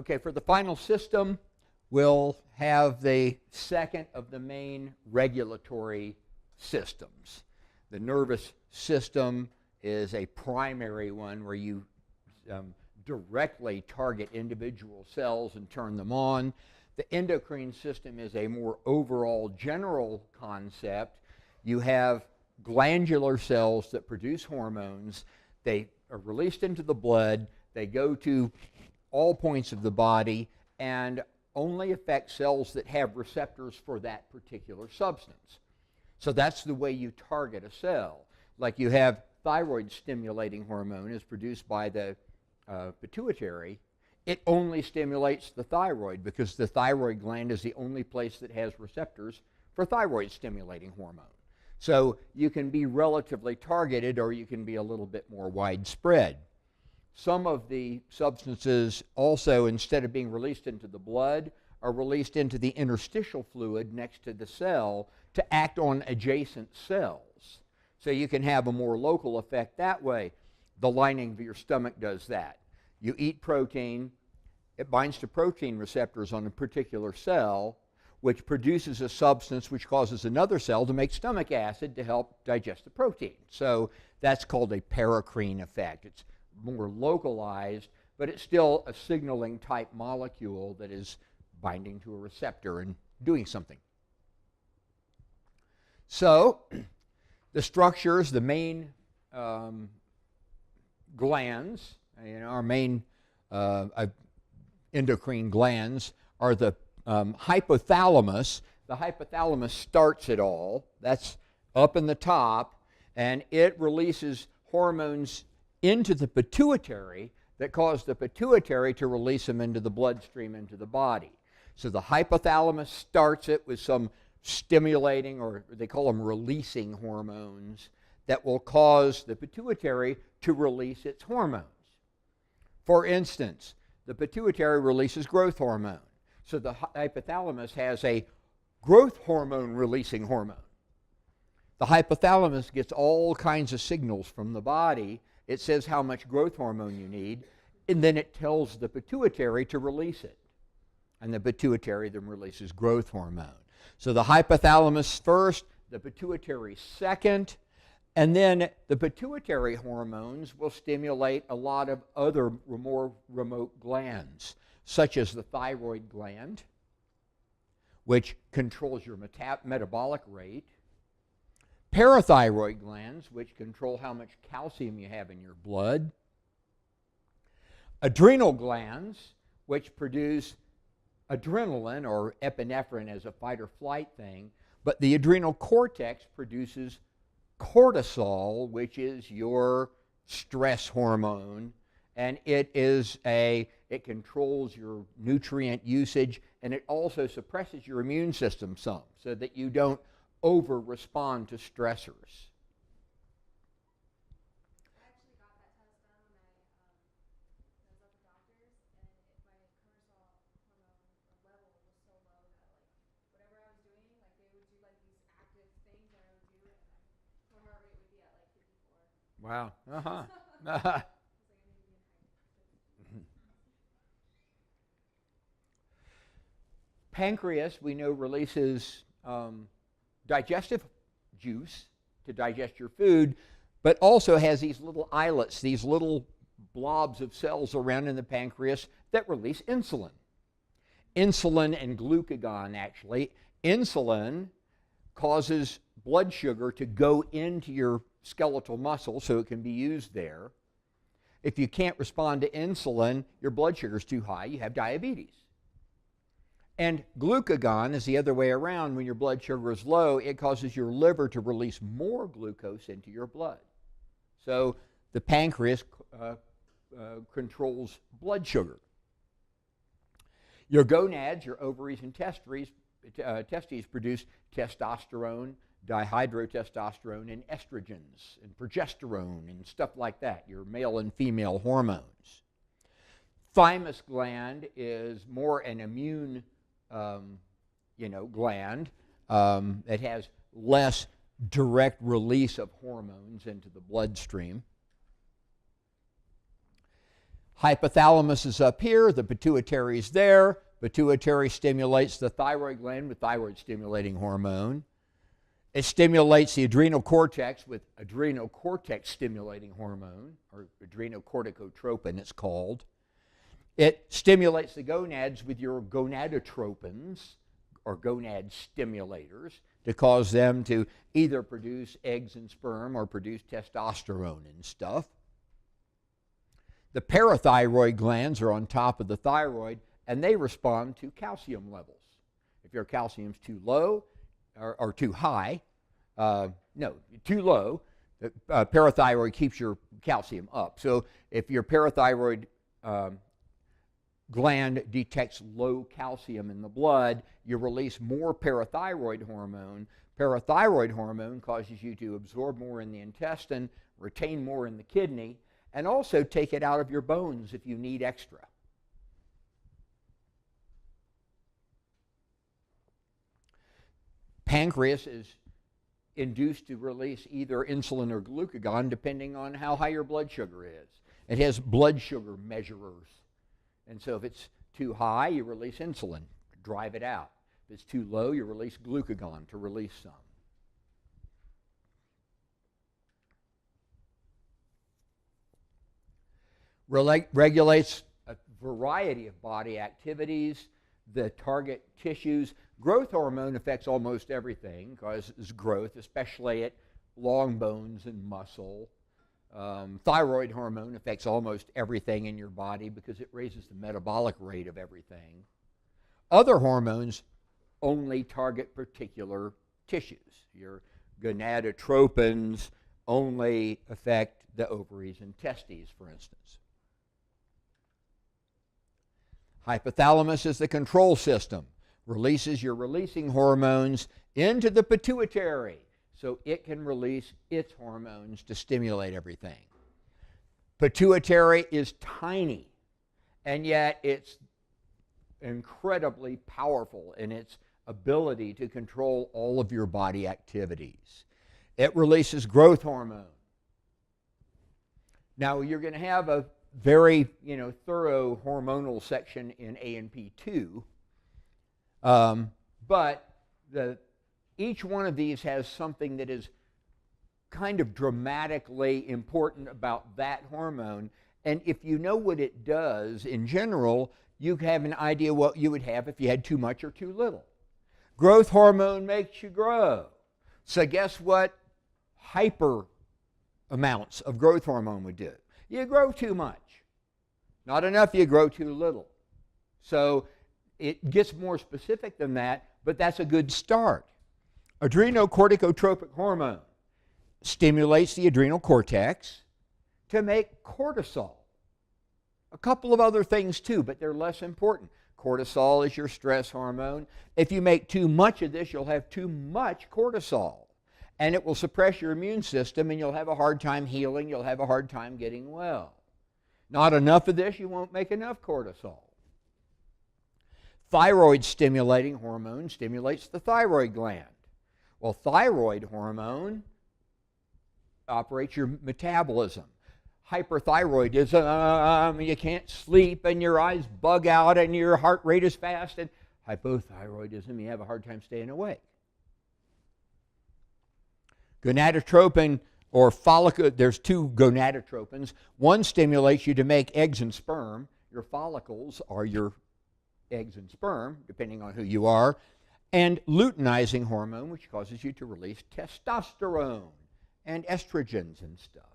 Okay, for the final system, we'll have the second of the main regulatory systems. The nervous system is a primary one where you directly target individual cells and turn them on. The endocrine system is a more overall general concept. You have glandular cells that produce hormones. They are released into the blood. They go to all points of the body and only affect cells that have receptors for that particular substance. So that's the way you target a cell. Like you have thyroid stimulating hormone is produced by the pituitary. It only stimulates the thyroid because the thyroid gland is the only place that has receptors for thyroid stimulating hormone. So you can be relatively targeted or you can be a little bit more widespread. Some of the substances also, instead of being released into the blood, are released into the interstitial fluid next to the cell to act on adjacent cells. So you can have a more local effect that way. The lining of your stomach does that. You eat protein, it binds to protein receptors on a particular cell, which produces a substance which causes another cell to make stomach acid to help digest the protein. So that's called a paracrine effect. It's more localized, but it's still a signaling type molecule that is binding to a receptor and doing something. So the structures, the main glands, our main endocrine glands are the hypothalamus. The hypothalamus starts it all. That's up in the top, and it releases hormones into the pituitary that cause the pituitary to release them into the bloodstream, into the body. So the hypothalamus starts it with some stimulating, or they call them releasing hormones, that will cause the pituitary to release its hormones. For instance, the pituitary releases growth hormone. So the hypothalamus has a growth hormone releasing hormone. The hypothalamus gets all kinds of signals from the body. It says how much growth hormone you need, and then it tells the pituitary to release it. And the pituitary then releases growth hormone. So the hypothalamus first, the pituitary second, and then the pituitary hormones will stimulate a lot of other more remote glands, such as the thyroid gland, which controls your metabolic rate, parathyroid glands, which control how much calcium you have in your blood, adrenal glands, which produce adrenaline or epinephrine as a fight or flight thing, but the adrenal cortex produces cortisol, which is your stress hormone, and it controls your nutrient usage, and it also suppresses your immune system some so that you don't over-respond to stressors. I actually got that test done when I was at the doctor's, and my cortisol hormone level was so low that whatever I was doing, they would do these active things that I would do, and my heart rate would be at 54. Wow. Pancreas, we know, releases digestive juice to digest your food, but also has these little islets, these little blobs of cells around in the pancreas that release insulin. Insulin and glucagon, actually. Insulin causes blood sugar to go into your skeletal muscle so it can be used there. If you can't respond to insulin, your blood sugar is too high, you have diabetes. And glucagon is the other way around. When your blood sugar is low, it causes your liver to release more glucose into your blood. So the pancreas controls blood sugar. Your gonads, your ovaries and testes produce testosterone, dihydrotestosterone, and estrogens, and progesterone, and stuff like that, your male and female hormones. Thymus gland is more an immune gland. It has less direct release of hormones into the bloodstream. Hypothalamus is up here, the pituitary is there. Pituitary stimulates the thyroid gland with thyroid stimulating hormone. It stimulates the adrenal cortex with adrenal cortex stimulating hormone, or adrenocorticotropin it's called. It stimulates the gonads with your gonadotropins, or gonad stimulators, to cause them to either produce eggs and sperm or produce testosterone and stuff. The parathyroid glands are on top of the thyroid, and they respond to calcium levels. If your calcium's too low or too high, too low, the parathyroid keeps your calcium up. So if your parathyroid gland detects low calcium in the blood, you release more parathyroid hormone. Parathyroid hormone causes you to absorb more in the intestine, retain more in the kidney, and also take it out of your bones if you need extra. Pancreas is induced to release either insulin or glucagon depending on how high your blood sugar is. It has blood sugar measurers. And so if it's too high, you release insulin to drive it out. If it's too low, you release glucagon to release some. Regulates a variety of body activities, the target tissues. Growth hormone affects almost everything, causes growth, especially at long bones and muscle. Thyroid hormone affects almost everything in your body because it raises the metabolic rate of everything. Other hormones only target particular tissues. Your gonadotropins only affect the ovaries and testes, for instance. Hypothalamus is the control system. Releases your releasing hormones into the pituitary so it can release its hormones to stimulate everything. Pituitary is tiny, and yet it's incredibly powerful in its ability to control all of your body activities. It releases growth hormone. Now, you're going to have a very thorough hormonal section in A&P 2, but each one of these has something that is kind of dramatically important about that hormone, and if you know what it does in general, you have an idea what you would have if you had too much or too little. Growth hormone makes you grow. So guess what hyper amounts of growth hormone would do? You grow too much. Not enough, you grow too little. So it gets more specific than that, but that's a good start. Adrenocorticotropic hormone stimulates the adrenal cortex to make cortisol. A couple of other things too, but they're less important. Cortisol is your stress hormone. If you make too much of this, you'll have too much cortisol, and it will suppress your immune system, and you'll have a hard time healing. You'll have a hard time getting well. Not enough of this, you won't make enough cortisol. Thyroid stimulating hormone stimulates the thyroid gland. Well, thyroid hormone operates your metabolism. Hyperthyroidism, you can't sleep and your eyes bug out and your heart rate is fast, and hypothyroidism, you have a hard time staying awake. Gonadotropin or follicle, there's two gonadotropins. One stimulates you to make eggs and sperm. Your follicles are your eggs and sperm, depending on who you are. And luteinizing hormone, which causes you to release testosterone and estrogens and stuff.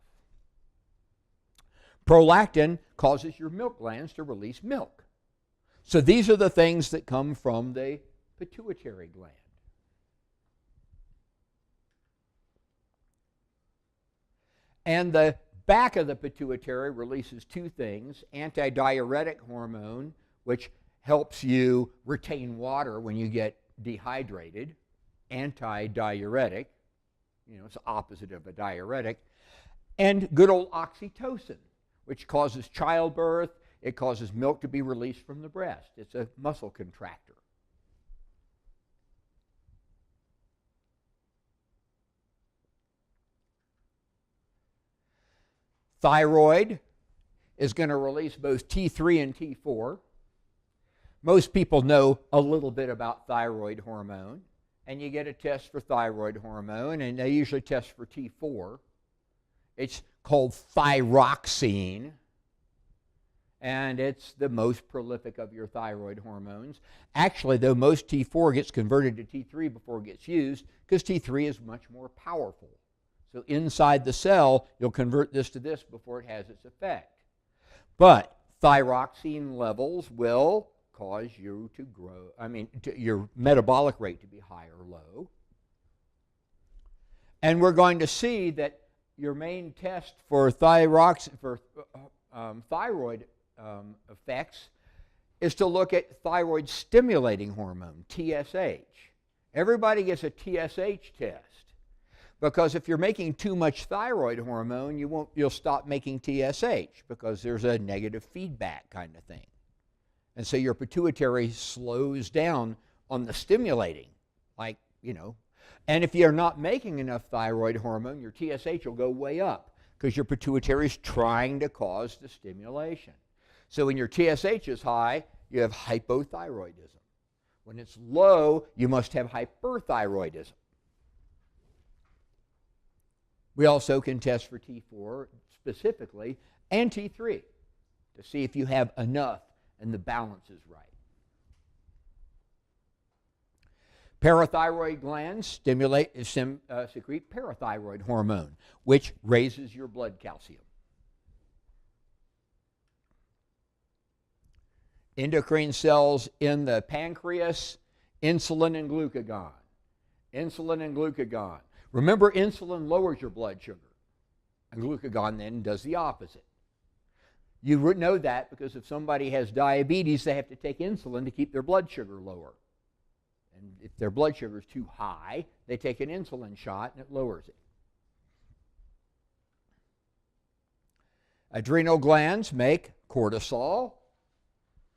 Prolactin causes your milk glands to release milk. So these are the things that come from the pituitary gland. And the back of the pituitary releases two things: antidiuretic hormone, which helps you retain water when you get dehydrated. Antidiuretic, it's the opposite of a diuretic. And good old oxytocin, which causes childbirth. It causes milk to be released from the breast. It's a muscle contractor. Thyroid is going to release both T3 and T4. Most people know a little bit about thyroid hormone, and you get a test for thyroid hormone, and they usually test for T4. It's called thyroxine, and it's the most prolific of your thyroid hormones. Actually, though, most T4 gets converted to T3 before it gets used because T3 is much more powerful. So inside the cell, you'll convert this to this before it has its effect. But thyroxine levels will cause you to grow, your metabolic rate to be high or low. And we're going to see that your main test for thyroid effects is to look at thyroid stimulating hormone, TSH. Everybody gets a TSH test because if you're making too much thyroid hormone, you'll stop making TSH because there's a negative feedback kind of thing. And so your pituitary slows down on the stimulating, and if you're not making enough thyroid hormone, your TSH will go way up because your pituitary is trying to cause the stimulation. So when your TSH is high, you have hypothyroidism. When it's low, you must have hyperthyroidism. We also can test for T4 specifically and T3 to see if you have enough and the balance is right. Parathyroid glands secrete parathyroid hormone, which raises your blood calcium. Endocrine cells in the pancreas, insulin and glucagon. Insulin and glucagon. Remember, insulin lowers your blood sugar, and glucagon then does the opposite. You would know that because if somebody has diabetes, they have to take insulin to keep their blood sugar lower. And if their blood sugar is too high, they take an insulin shot and it lowers it. Adrenal glands make cortisol,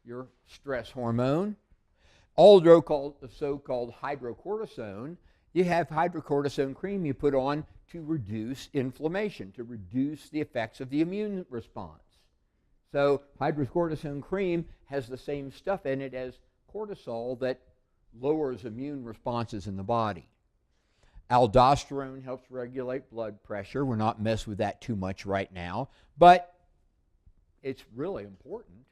your stress hormone. Also the so-called hydrocortisone. You have hydrocortisone cream you put on to reduce inflammation, to reduce the effects of the immune response. So hydrocortisone cream has the same stuff in it as cortisol that lowers immune responses in the body. Aldosterone helps regulate blood pressure. We're not messing with that too much right now, but it's really important.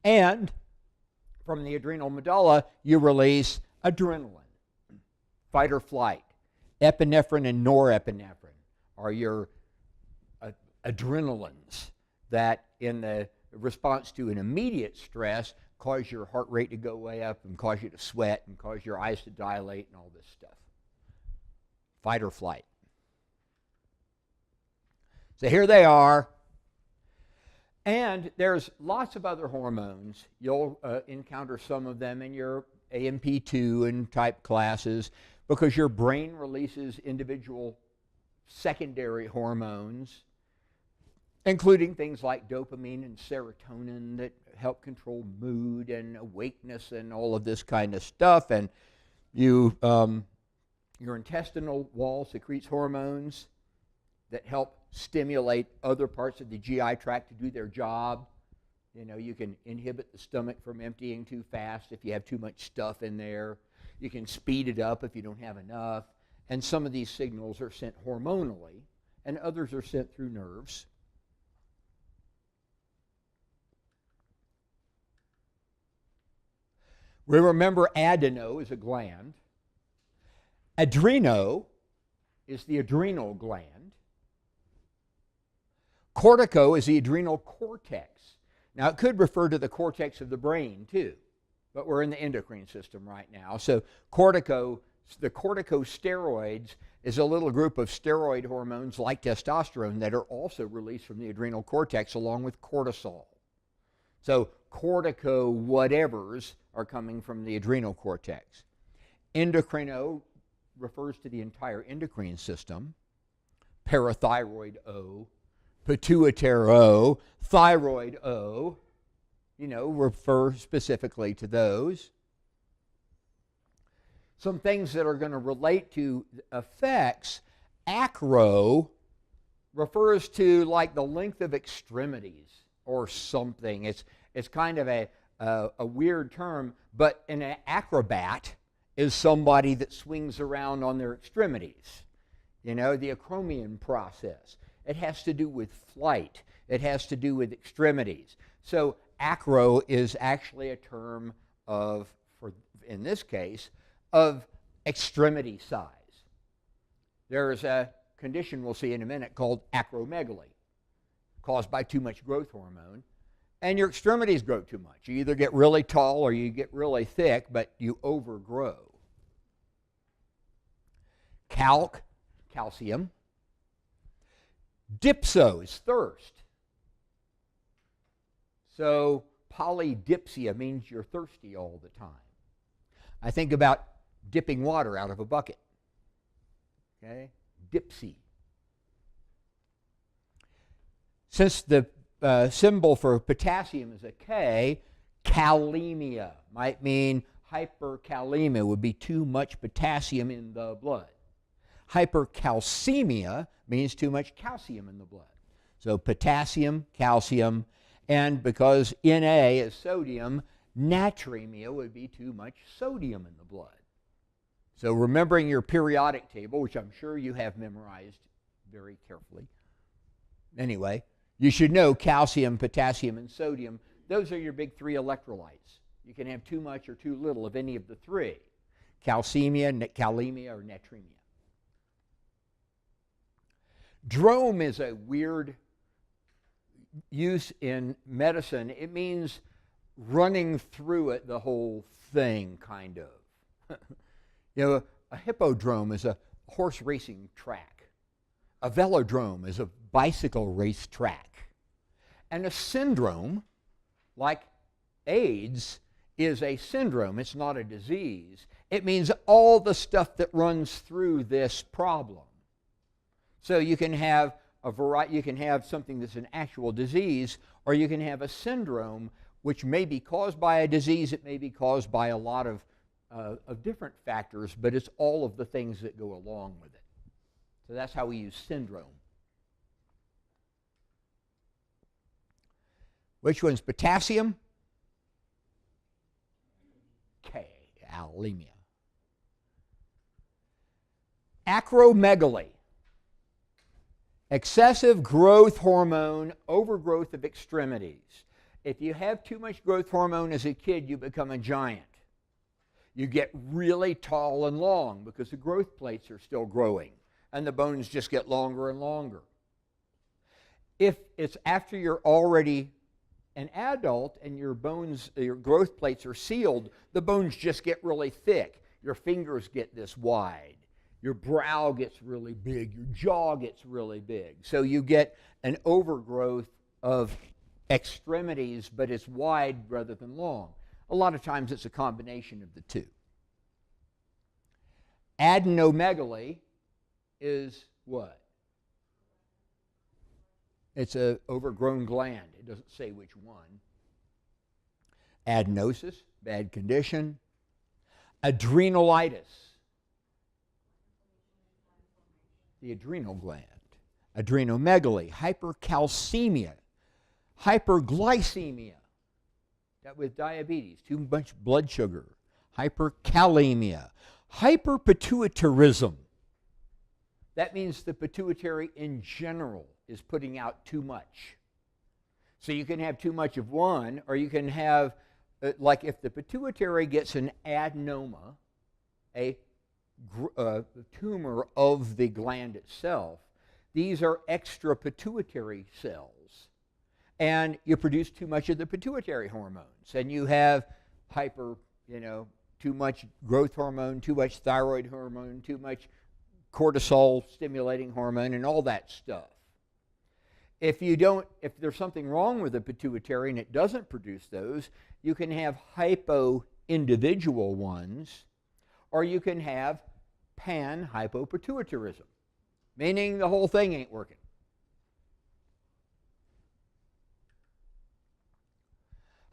And from the adrenal medulla, you release adrenaline, fight or flight. Epinephrine and norepinephrine are your adrenalines that in the response to an immediate stress cause your heart rate to go way up and cause you to sweat and cause your eyes to dilate and all this stuff. Fight or flight. So here they are. And there's lots of other hormones. You'll encounter some of them in your AMP2 and type classes because your brain releases individual secondary hormones, including things like dopamine and serotonin that help control mood and awakeness and all of this kind of stuff. And your intestinal wall secretes hormones that help stimulate other parts of the GI tract to do their job. You can inhibit the stomach from emptying too fast if you have too much stuff in there. You can speed it up if you don't have enough. And some of these signals are sent hormonally, and others are sent through nerves. We remember adeno is a gland. Adreno is the adrenal gland. Cortico is the adrenal cortex. Now, it could refer to the cortex of the brain, too, but we're in the endocrine system right now. So the corticosteroids is a little group of steroid hormones like testosterone that are also released from the adrenal cortex along with cortisol. So cortico whatevers are coming from the adrenal cortex. Endocrino refers to the entire endocrine system. Parathyroid O, pituitary O, thyroid O, refer specifically to those. Some things that are going to relate to effects. Acro refers to like the length of extremities or something. It's kind of a weird term, but an acrobat is somebody that swings around on their extremities. You know, the acromion process. It has to do with flight. It has to do with extremities. So acro is actually a term of, in this case, of extremity size. There's a condition we'll see in a minute called acromegaly, caused by too much growth hormone, and your extremities grow too much. You either get really tall or you get really thick, but you overgrow. Calcium. Dipso is thirst. So polydipsia means you're thirsty all the time. I think about dipping water out of a bucket. Okay? Dipsy. Since the symbol for potassium is a K, kalemia might mean hyperkalemia would be too much potassium in the blood. Hypercalcemia means too much calcium in the blood. So potassium, calcium, and because Na is sodium, natremia would be too much sodium in the blood. So remembering your periodic table, which I'm sure you have memorized very carefully. Anyway, you should know calcium, potassium, and sodium. Those are your big three electrolytes. You can have too much or too little of any of the three. Calcemia, kalemia, or natremia. Drome is a weird use in medicine. It means running through it, the whole thing, kind of. You know, a hippodrome is a horse racing track. A velodrome is a bicycle race track. And a syndrome, like AIDS, is a syndrome. It's not a disease. It means all the stuff that runs through this problem. So you can have a variety. You can have something that's an actual disease, or you can have a syndrome, which may be caused by a disease. It may be caused by a lot of different factors, but it's all of the things that go along with it. So that's how we use syndrome. Which one's potassium? K, alemia. Acromegaly. Excessive growth hormone, overgrowth of extremities. If you have too much growth hormone as a kid, you become a giant. You get really tall and long because the growth plates are still growing and the bones just get longer and longer. If it's after you're already an adult and your bones, your growth plates are sealed, the bones just get really thick. Your fingers get this wide. Your brow gets really big. Your jaw gets really big. So you get an overgrowth of extremities, but it's wide rather than long. A lot of times it's a combination of the two. Adenomegaly is what? It's an overgrown gland. It doesn't say which one. Adenosis, bad condition. Adrenalitis, the adrenal gland. Adrenomegaly, hypercalcemia, hyperglycemia, that with diabetes, too much blood sugar. Hyperkalemia, hyperpituitarism. That means the pituitary in general is putting out too much. So you can have too much of one, or you can have, like if the pituitary gets an adenoma, a tumor of the gland itself, these are extra pituitary cells. And you produce too much of the pituitary hormones. And you have too much growth hormone, too much thyroid hormone, too much cortisol stimulating hormone, and all that stuff. If there's something wrong with the pituitary and it doesn't produce those, you can have hypo-individual ones, or you can have pan-hypopituitarism, meaning the whole thing ain't working.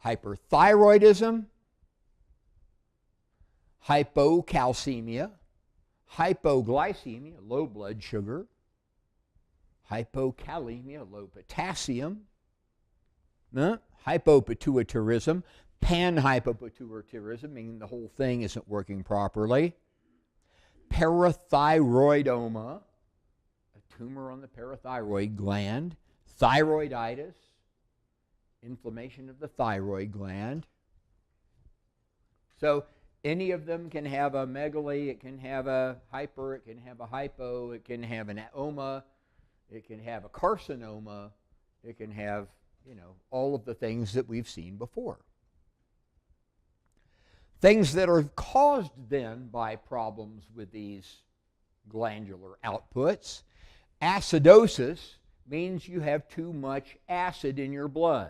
Hyperthyroidism, hypocalcemia, hypoglycemia, low blood sugar, hypokalemia, low potassium, hypopituitarism, panhypopituitarism, meaning the whole thing isn't working properly, parathyroidoma, a tumor on the parathyroid gland, thyroiditis, inflammation of the thyroid gland. So any of them can have a megaly, it can have a hyper, it can have a hypo, it can have an oma, it can have a carcinoma, it can have, all of the things that we've seen before. Things that are caused then by problems with these glandular outputs. Acidosis means you have too much acid in your blood.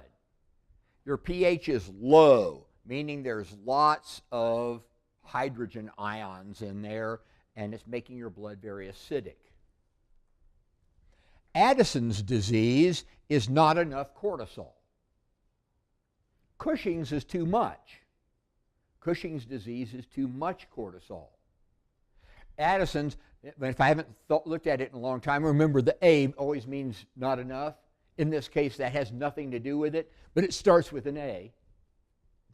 Your pH is low, meaning there's lots of hydrogen ions in there, and it's making your blood very acidic. Addison's disease is not enough cortisol. Cushing's is too much. Cushing's disease is too much cortisol. Addison's, if I haven't looked at it in a long time, remember the A always means not enough. In this case, that has nothing to do with it, but it starts with an A.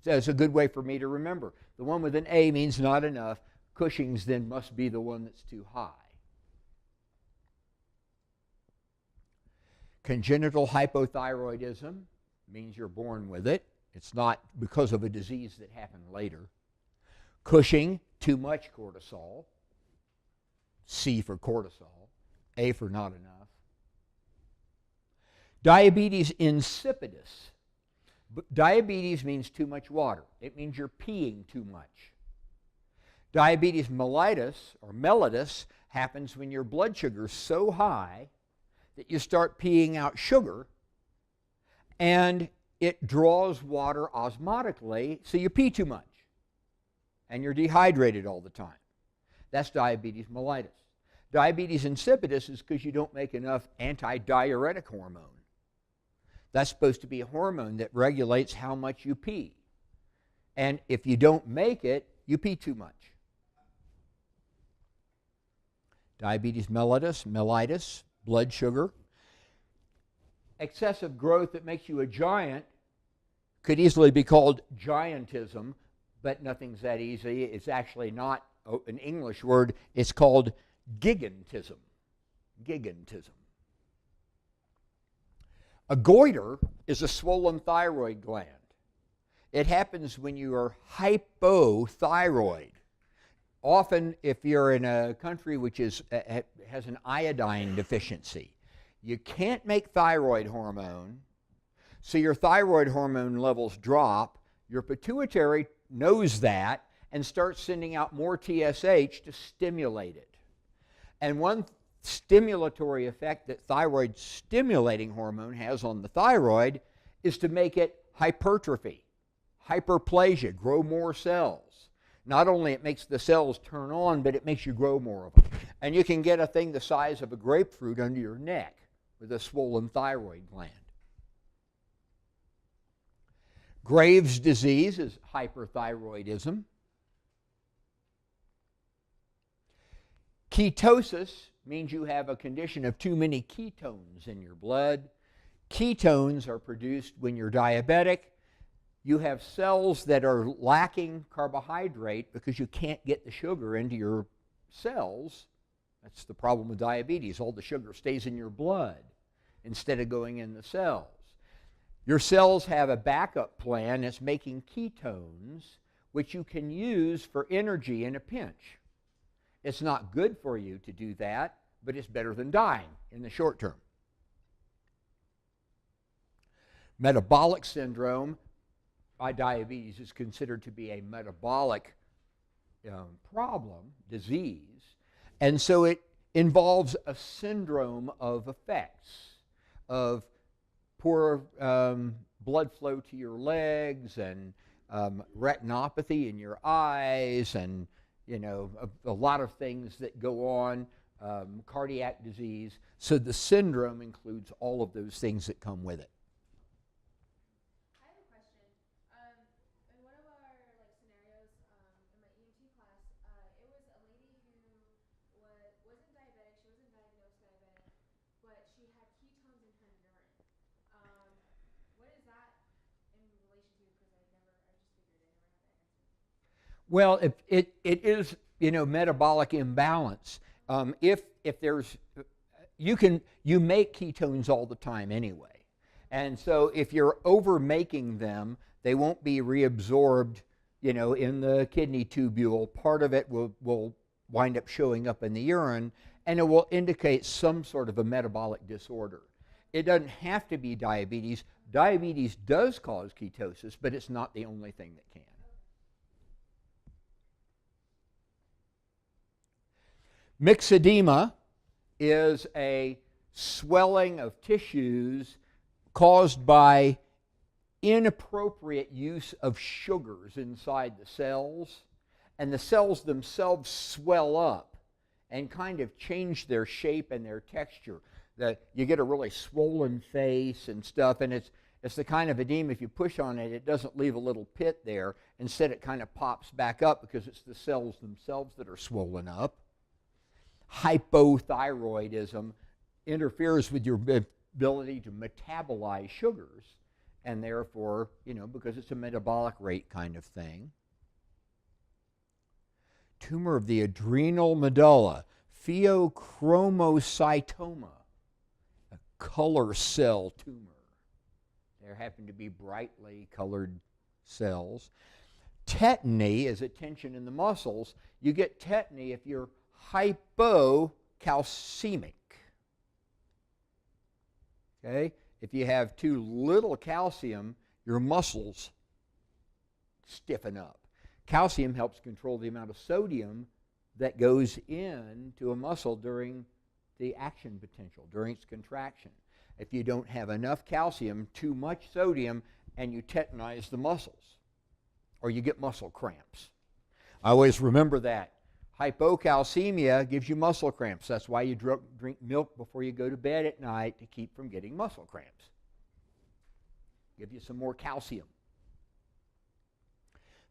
So it's a good way for me to remember. The one with an A means not enough. Cushing's then must be the one that's too high. Congenital hypothyroidism means you're born with it. It's not because of a disease that happened later. Cushing, too much cortisol. C for cortisol. A for not enough. Diabetes insipidus. Diabetes means too much water. It means you're peeing too much. Diabetes mellitus or mellitus happens when your blood sugar is so high that you start peeing out sugar, and it draws water osmotically, so you pee too much, and you're dehydrated all the time. That's diabetes mellitus. Diabetes insipidus is because you don't make enough antidiuretic hormone. That's supposed to be a hormone that regulates how much you pee. And if you don't make it, you pee too much. Diabetes mellitus, blood sugar. Excessive growth that makes you a giant could easily be called giantism, but nothing's that easy. It's actually not an English word. It's called gigantism. Gigantism. A goiter is a swollen thyroid gland. It happens when you are hypothyroid. Often, if you're in a country which has an iodine deficiency, you can't make thyroid hormone, so your thyroid hormone levels drop. Your pituitary knows that and starts sending out more TSH to stimulate it. And one stimulatory effect that thyroid stimulating hormone has on the thyroid is to make it hypertrophy, hyperplasia, grow more cells. Not only it makes the cells turn on, but it makes you grow more of them. And you can get a thing the size of a grapefruit under your neck with a swollen thyroid gland. Graves' disease is hyperthyroidism. Ketosis means you have a condition of too many ketones in your blood. Ketones are produced when you're diabetic. You have cells that are lacking carbohydrate because you can't get the sugar into your cells. That's the problem with diabetes. All the sugar stays in your blood instead of going in the cells. Your cells have a backup plan that's making ketones, which you can use for energy in a pinch. It's not good for you to do that, but it's better than dying in the short term. Metabolic syndrome by diabetes is considered to be a metabolic problem, disease, and so it involves a syndrome of effects of poor blood flow to your legs and retinopathy in your eyes and a lot of things that go on, cardiac disease. So the syndrome includes all of those things that come with it. I have a question. In one of our scenarios in my EMT class, it was a lady who wasn't diabetic. She wasn't diagnosed diabetic, but she Well, if it is, metabolic imbalance. If there's, you make ketones all the time anyway. And so if you're over making them, they won't be reabsorbed, in the kidney tubule. Part of it will wind up showing up in the urine, and it will indicate some sort of a metabolic disorder. It doesn't have to be diabetes. Diabetes does cause ketosis, but it's not the only thing that can. Myxedema is a swelling of tissues caused by inappropriate use of sugars inside the cells, and the cells themselves swell up and kind of change their shape and their texture. You get a really swollen face and stuff, and it's the kind of edema, if you push on it, it doesn't leave a little pit there. Instead, it kind of pops back up because it's the cells themselves that are swollen up. Hypothyroidism interferes with your ability to metabolize sugars, and therefore, because it's a metabolic rate kind of thing. Tumor of the adrenal medulla, pheochromocytoma, a color cell tumor. There happen to be brightly colored cells. Tetany is a tension in the muscles. You get tetany if you're hypocalcemic. Okay? If you have too little calcium, your muscles stiffen up. Calcium helps control the amount of sodium that goes into a muscle during the action potential, during its contraction. If you don't have enough calcium, too much sodium, and you tetanize the muscles, or you get muscle cramps. I always remember that. Hypocalcemia gives you muscle cramps. That's why you drink milk before you go to bed at night, to keep from getting muscle cramps. Give you some more calcium.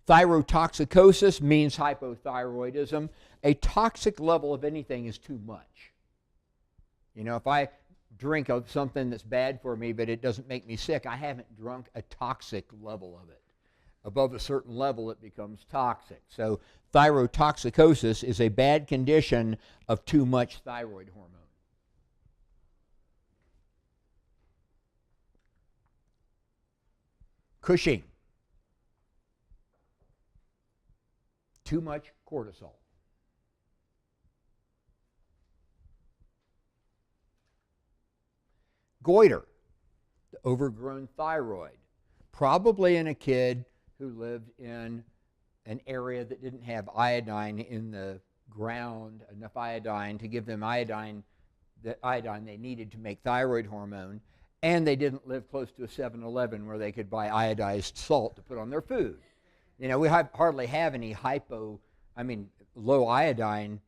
Thyrotoxicosis means hypothyroidism. A toxic level of anything is too much. If I drink of something that's bad for me but it doesn't make me sick, I haven't drunk a toxic level of it. Above a certain level, it becomes toxic. So thyrotoxicosis is a bad condition of too much thyroid hormone. Cushing. Too much cortisol. Goiter, the overgrown thyroid, probably in a kid who lived in an area that didn't have iodine in the ground, enough iodine to give them iodine, the iodine they needed to make thyroid hormone, and they didn't live close to a 7-Eleven where they could buy iodized salt to put on their food. We hardly have any low iodine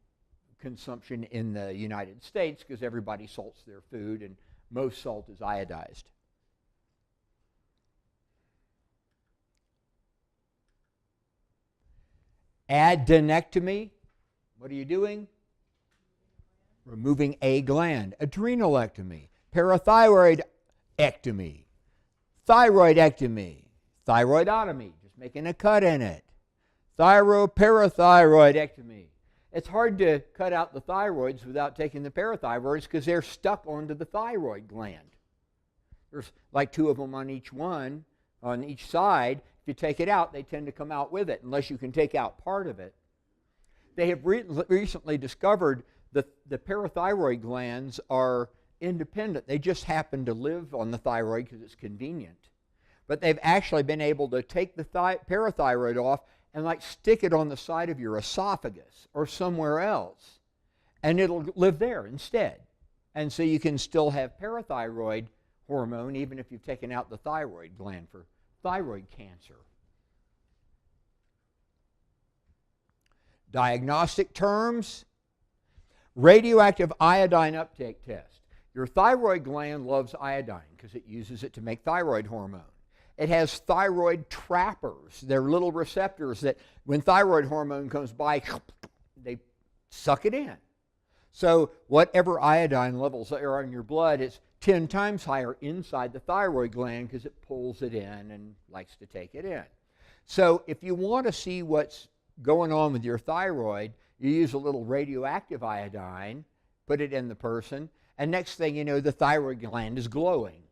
consumption in the United States because everybody salts their food, and most salt is iodized. Adrenectomy, what are you doing? Removing a gland. Adrenalectomy, parathyroidectomy, thyroidectomy, thyroidotomy, just making a cut in it, parathyroidectomy. It's hard to cut out the thyroids without taking the parathyroids because they're stuck onto the thyroid gland. There's like 2 of them on each side. If you take it out, they tend to come out with it, unless you can take out part of it. They have recently discovered that the parathyroid glands are independent. They just happen to live on the thyroid because it's convenient. But they've actually been able to take the parathyroid off and stick it on the side of your esophagus or somewhere else, and it'll live there instead. And so you can still have parathyroid hormone even if you've taken out the thyroid gland for thyroid cancer. Diagnostic terms: radioactive iodine uptake test. Your thyroid gland loves iodine because it uses it to make thyroid hormone. It has thyroid trappers. They're little receptors that when thyroid hormone comes by, they suck it in. So whatever iodine levels are in your blood, it's 10 times higher inside the thyroid gland because it pulls it in and likes to take it in. So if you want to see what's going on with your thyroid, you use a little radioactive iodine, put it in the person, and next thing you know, the thyroid gland is glowing,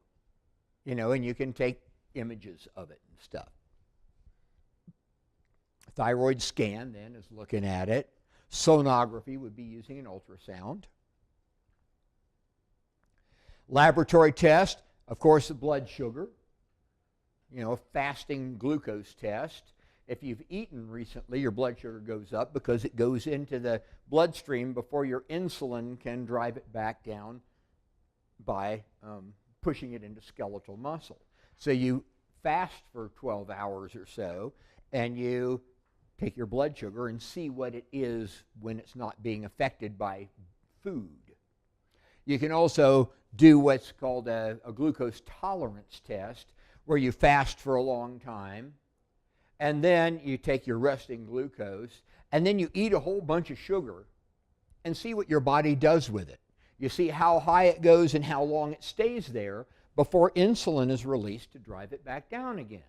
and you can take images of it and stuff. Thyroid scan then is looking at it. Sonography would be using an ultrasound. Laboratory test, of course, the blood sugar, fasting glucose test. If you've eaten recently, your blood sugar goes up because it goes into the bloodstream before your insulin can drive it back down by pushing it into skeletal muscle. So you fast for 12 hours or so, and you take your blood sugar and see what it is when it's not being affected by food. You can also do what's called a glucose tolerance test, where you fast for a long time, and then you take your resting glucose, and then you eat a whole bunch of sugar and see what your body does with it. You see how high it goes and how long it stays there before insulin is released to drive it back down again.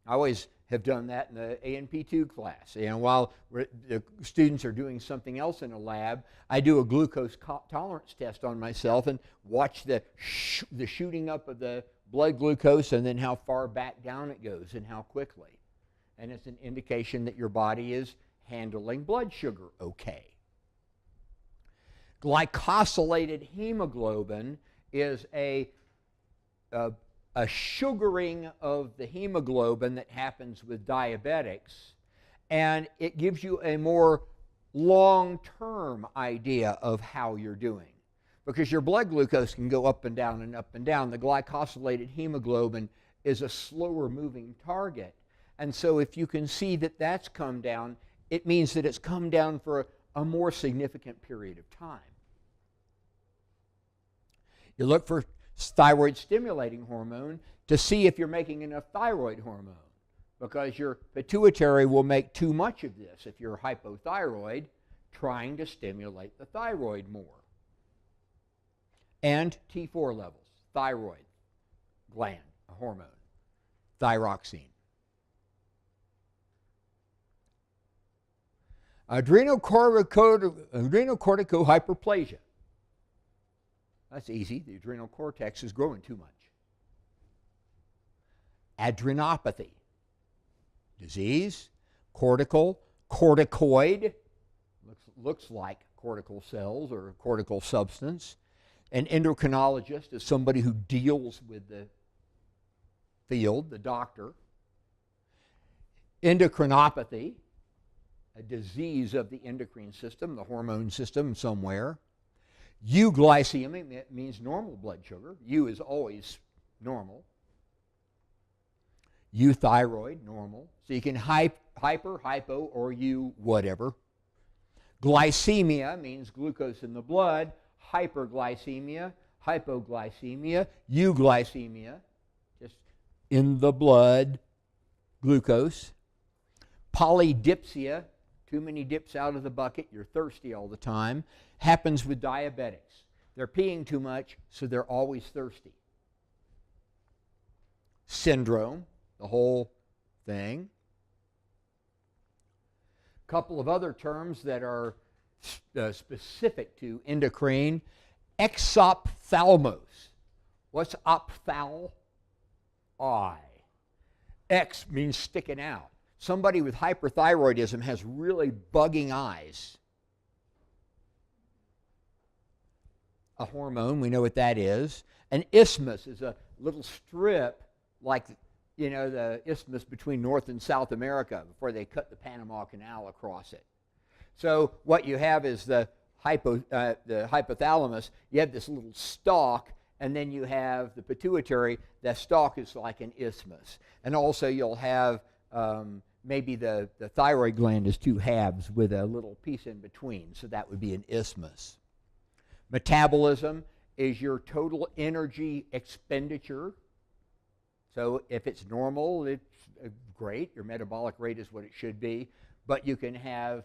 I always have done that in the ANP2 class. While the students are doing something else in a lab, I do a glucose tolerance test on myself and watch the shooting up of the blood glucose and then how far back down it goes and how quickly. And it's an indication that your body is handling blood sugar okay. Glycosylated hemoglobin is a sugaring of the hemoglobin that happens with diabetics, and it gives you a more long-term idea of how you're doing. Because your blood glucose can go up and down and up and down. The glycosylated hemoglobin is a slower moving target. And so if you can see that that's come down, it means that it's come down for a more significant period of time. You look for thyroid stimulating hormone to see if you're making enough thyroid hormone, because your pituitary will make too much of this if you're hypothyroid, trying to stimulate the thyroid more. And T4 levels, thyroid gland hormone, thyroxine. Adrenocorticohyperplasia. That's easy. The adrenal cortex is growing too much. Adrenopathy. Disease. Corticoid. Looks like cortical cells or cortical substance. An endocrinologist is somebody who deals with the field, the doctor. Endocrinopathy, a disease of the endocrine system, the hormone system somewhere. Euglycemia means normal blood sugar. U is always normal. Euthyroid, normal. So you can hyper, hypo, or U, whatever. Glycemia means glucose in the blood. Hyperglycemia, hypoglycemia, euglycemia, just in the blood, glucose. Polydipsia, too many dips out of the bucket, you're thirsty all the time, happens with diabetics. They're peeing too much, so they're always thirsty. Syndrome, the whole thing. A couple of other terms that are specific to endocrine. Exophthalmos. What's opthal? Eye. X means sticking out. Somebody with hyperthyroidism has really bugging eyes. A hormone, we know what that is. An isthmus is a little strip like, the isthmus between North and South America before they cut the Panama Canal across it. So what you have is the hypothalamus. You have this little stalk, and then you have the pituitary. That stalk is like an isthmus. And also you'll have maybe the thyroid gland is two halves with a little piece in between, so that would be an isthmus. Metabolism is your total energy expenditure. So if it's normal, it's great. Your metabolic rate is what it should be. But you can have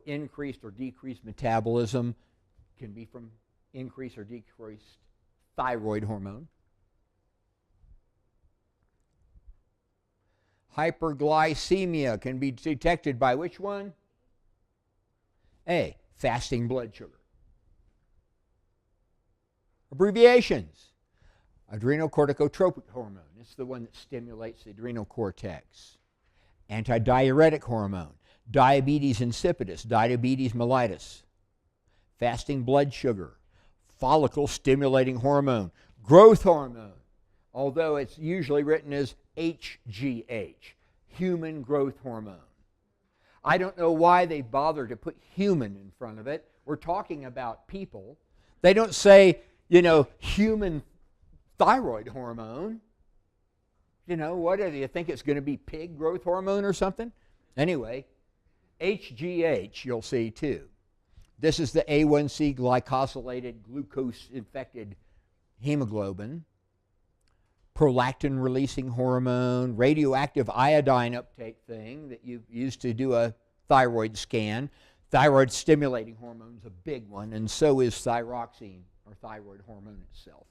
increased or decreased metabolism. Can be from increased or decreased thyroid hormone. Hyperglycemia can be detected by which one? A, fasting blood sugar. Abbreviations. Adrenocorticotropic hormone. It's the one that stimulates the adrenal cortex. Antidiuretic hormone. Diabetes insipidus. Diabetes mellitus. Fasting blood sugar. Follicle stimulating hormone. Growth hormone. Although it's usually written as HGH. Human growth hormone. I don't know why they bother to put human in front of it. We're talking about people. They don't say, human thyroid hormone. What do you think it's going to be, pig growth hormone or something? Anyway, HGH you'll see too. This is the A1C glycosylated glucose-infected hemoglobin, prolactin releasing hormone, radioactive iodine uptake thing that you used to do a thyroid scan. Thyroid stimulating hormone is a big one, and so is thyroxine, or thyroid hormone itself.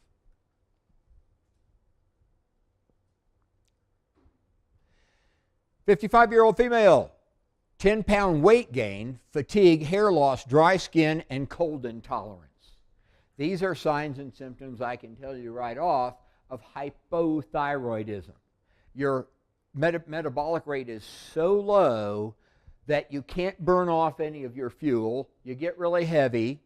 "55-year-old female, 10-pound weight gain, fatigue, hair loss, dry skin, and cold intolerance." These are signs and symptoms, I can tell you right off, of hypothyroidism. Your metabolic rate is so low that you can't burn off any of your fuel. You get really heavy.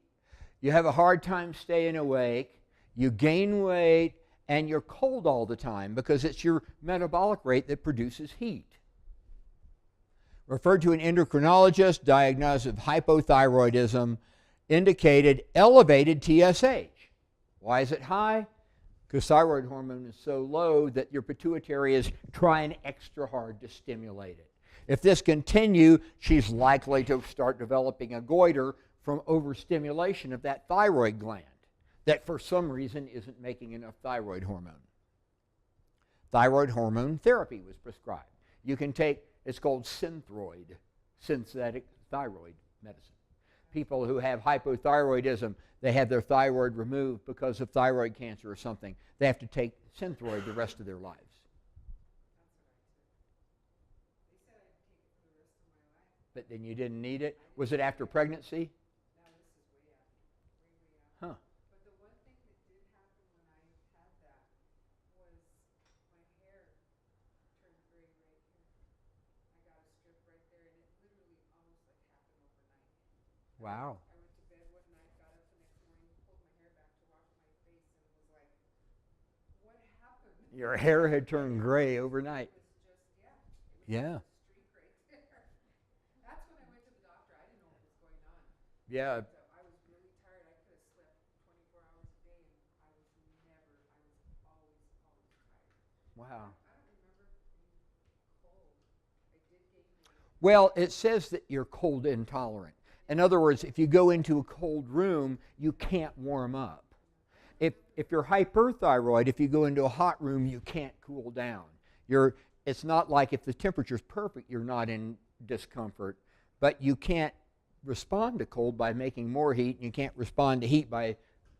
You have a hard time staying awake. You gain weight, and you're cold all the time because it's your metabolic rate that produces heat. Referred to an endocrinologist, diagnosed with hypothyroidism, indicated elevated TSH. Why is it high? Because thyroid hormone is so low that your pituitary is trying extra hard to stimulate it. If this continues, she's likely to start developing a goiter from overstimulation of that thyroid gland that for some reason isn't making enough thyroid hormone. Thyroid hormone therapy was prescribed. You can take, it's called Synthroid, synthetic thyroid medicine. People who have hypothyroidism, they have their thyroid removed because of thyroid cancer or something. They have to take Synthroid the rest of their lives. But then you didn't need it? Was it after pregnancy? Huh. But the one thing that did happen when I had that was my hair turned gray right here. I got a strip right there, and it literally almost like happened overnight. Wow. I went to bed one night, got up the next morning, pulled my hair back to wash my face, and it was like, what happened? Your hair had turned gray overnight. It was just, Yeah. a streak right there. That's when I went to the doctor. I didn't know what was going on. Yeah. So I was really tired. I could have slept 24 hours a day, and I was always tired. Wow. I don't remember being cold. I did gain weight. Well, it says that you're cold intolerant. In other words, if you go into a cold room, you can't warm up. If you're hyperthyroid, if you go into a hot room, you can't cool down. It's not like if the temperature's perfect, you're not in discomfort, but you can't respond to cold by making more heat, and you can't respond to heat by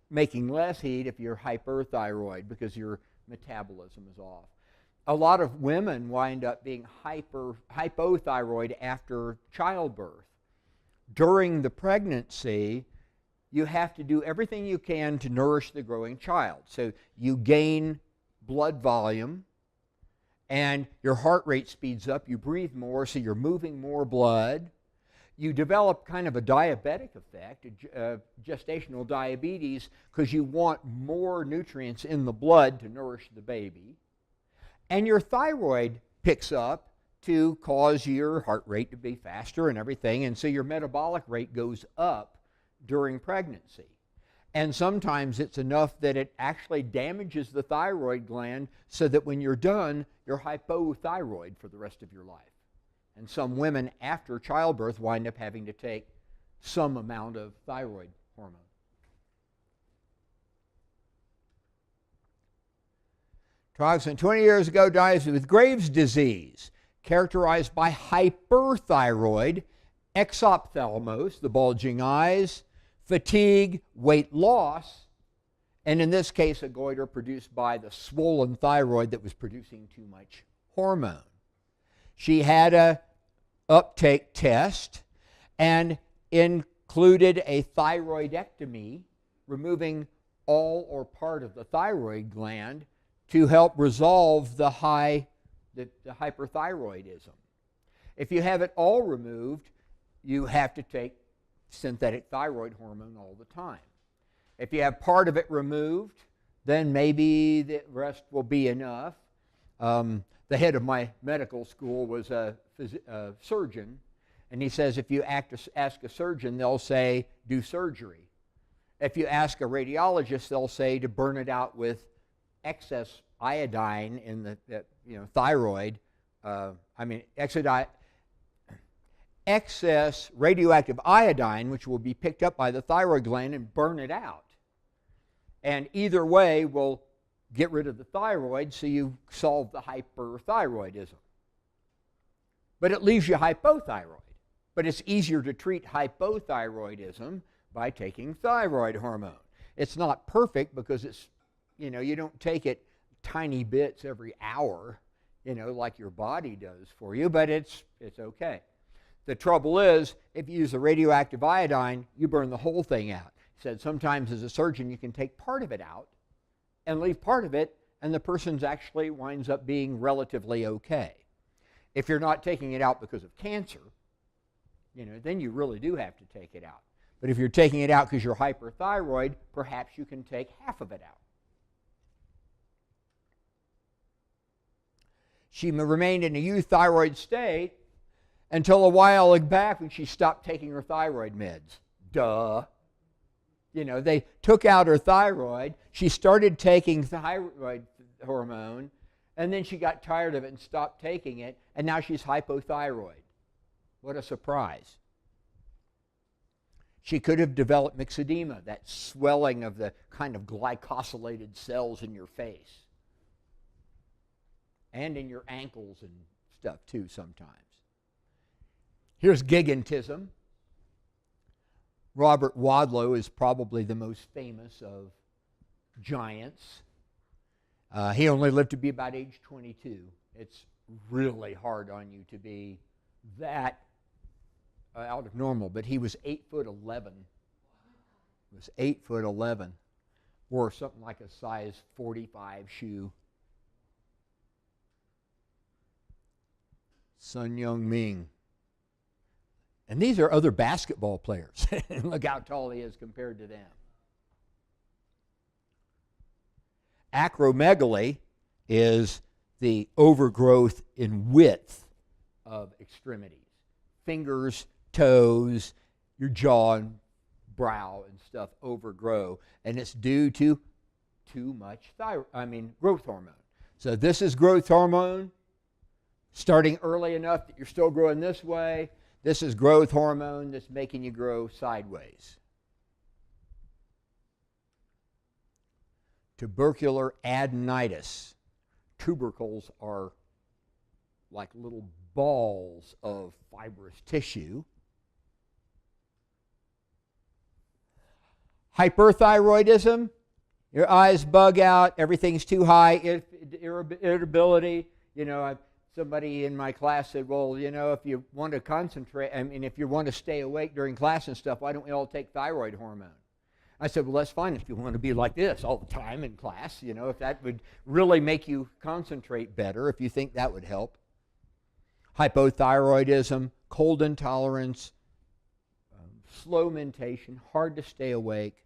making less heat if you're hyperthyroid because your metabolism is off. A lot of women wind up being hypothyroid after childbirth. During the pregnancy, you have to do everything you can to nourish the growing child. So you gain blood volume, and your heart rate speeds up. You breathe more, so you're moving more blood. You develop kind of a diabetic effect, gestational diabetes, because you want more nutrients in the blood to nourish the baby. And your thyroid picks up to cause your heart rate to be faster and everything, and so your metabolic rate goes up during pregnancy. And sometimes it's enough that it actually damages the thyroid gland so that when you're done, you're hypothyroid for the rest of your life. And some women after childbirth wind up having to take some amount of thyroid hormone. Trogson, 20 years ago, died with Graves' disease, characterized by hyperthyroid, exophthalmos, the bulging eyes, fatigue, weight loss, and in this case, a goiter produced by the swollen thyroid that was producing too much hormone. She had a uptake test and included a thyroidectomy, removing all or part of the thyroid gland to help resolve the hyperthyroidism. If you have it all removed, you have to take synthetic thyroid hormone all the time. If you have part of it removed, then maybe the rest will be enough. The head of my medical school was a surgeon, and he says if you ask a surgeon, they'll say do surgery. If you ask a radiologist, they'll say to burn it out with excess iodine in the thyroid. Excess radioactive iodine, which will be picked up by the thyroid gland and burn it out. And either way will get rid of the thyroid, so you solve the hyperthyroidism. But it leaves you hypothyroid. But it's easier to treat hypothyroidism by taking thyroid hormone. It's not perfect because it's, you don't take it tiny bits every hour, like your body does for you, but it's okay. The trouble is, if you use the radioactive iodine, you burn the whole thing out. He said sometimes as a surgeon you can take part of it out and leave part of it, and the person's actually winds up being relatively okay. If you're not taking it out because of cancer, then you really do have to take it out. But if you're taking it out because you're hyperthyroid, perhaps you can take half of it out. She remained in a euthyroid state until a while back when she stopped taking her thyroid meds. Duh. They took out her thyroid. She started taking thyroid hormone, and then she got tired of it and stopped taking it, and now she's hypothyroid. What a surprise. She could have developed myxedema, that swelling of the kind of glycosylated cells in your face and in your ankles and stuff too sometimes. Here's gigantism. Robert Wadlow is probably the most famous of giants. He only lived to be about age 22. It's really hard on you to be that out of normal, but he was 8'11". He was 8'11". Wore something like a size 45 shoe. Sun Young Ming. And these are other basketball players. Look how tall he is compared to them. Acromegaly is the overgrowth in width of extremities. Fingers, toes, your jaw and brow and stuff overgrow. And it's due to too much growth hormone. So this is growth hormone starting early enough that you're still growing this way. This is growth hormone that's making you grow sideways. Tubercular adenitis. Tubercles are like little balls of fibrous tissue. Hyperthyroidism. Your eyes bug out. Everything's too high. Irritability. Somebody in my class said, well, if you want to concentrate, if you want to stay awake during class and stuff, why don't we all take thyroid hormone? I said, well, that's fine if you want to be like this all the time in class, if that would really make you concentrate better, if you think that would help. Hypothyroidism, cold intolerance, slow mentation, hard to stay awake.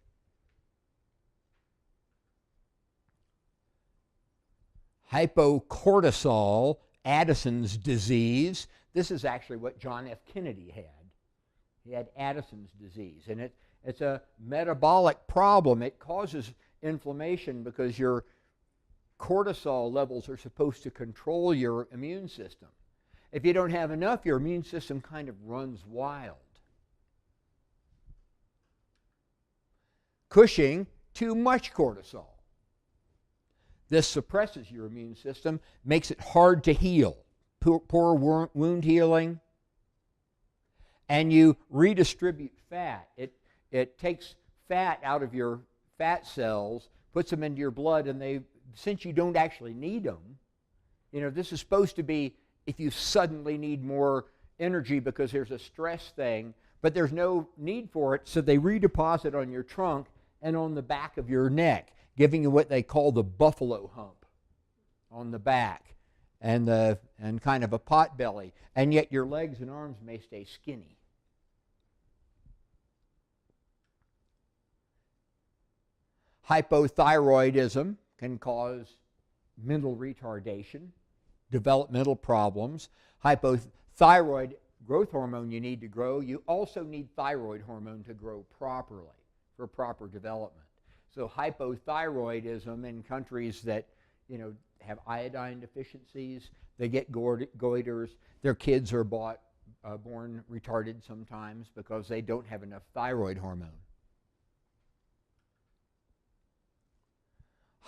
Hypo Cortisol, Addison's disease. This is actually what John F. Kennedy had. He had Addison's disease, and it's a metabolic problem. It causes inflammation because your cortisol levels are supposed to control your immune system. If you don't have enough, your immune system kind of runs wild. Cushing, too much cortisol. This suppresses your immune system, makes it hard to heal. Poor wound healing. And you redistribute fat. It takes fat out of your fat cells, puts them into your blood, and since you don't actually need them, this is supposed to be if you suddenly need more energy because there's a stress thing, but there's no need for it, so they redeposit on your trunk and on the back of your neck, giving you what they call the buffalo hump on the back and kind of a pot belly, and yet your legs and arms may stay skinny. Hypothyroidism can cause mental retardation, developmental problems. Hypothyroid growth hormone you need to grow. You also need thyroid hormone to grow properly for proper development. So hypothyroidism in countries that have iodine deficiencies, they get goiters. Their kids are born retarded sometimes because they don't have enough thyroid hormone.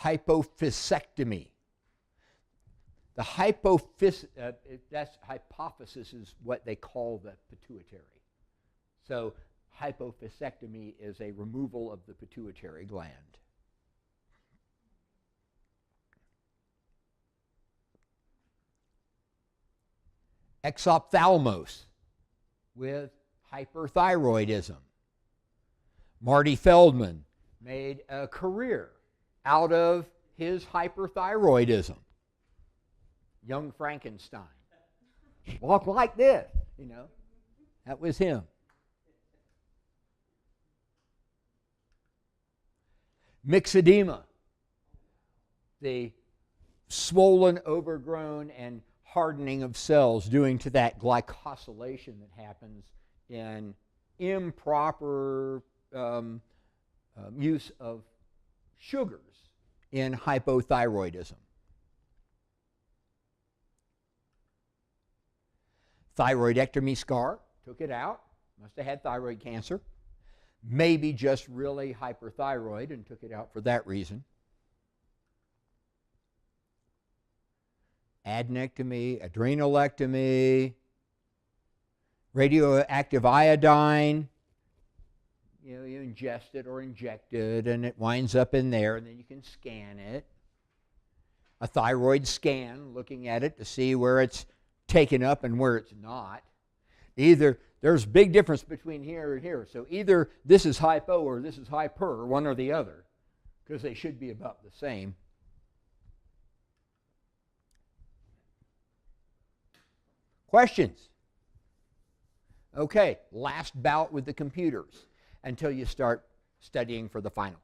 Hypophysectomy. The hypophysis is what they call the pituitary. So hypophysectomy is a removal of the pituitary gland. Exophthalmos with hyperthyroidism. Marty Feldman made a career out of his hyperthyroidism. Young Frankenstein. Walk like this, That was him. Myxedema. The swollen, overgrown, and hardening of cells due to that glycosylation that happens in improper use of sugars in hypothyroidism. Thyroidectomy scar, took it out, must have had thyroid cancer. Maybe just really hyperthyroid and took it out for that reason. Adenectomy, adrenalectomy, radioactive iodine. You ingest it or inject it, and it winds up in there, and then you can scan it. A thyroid scan, looking at it to see where it's taken up and where it's not. There's a big difference between here and here. So either this is hypo or this is hyper, one or the other, because they should be about the same. Questions? Okay, last bout with the computers until you start studying for the final.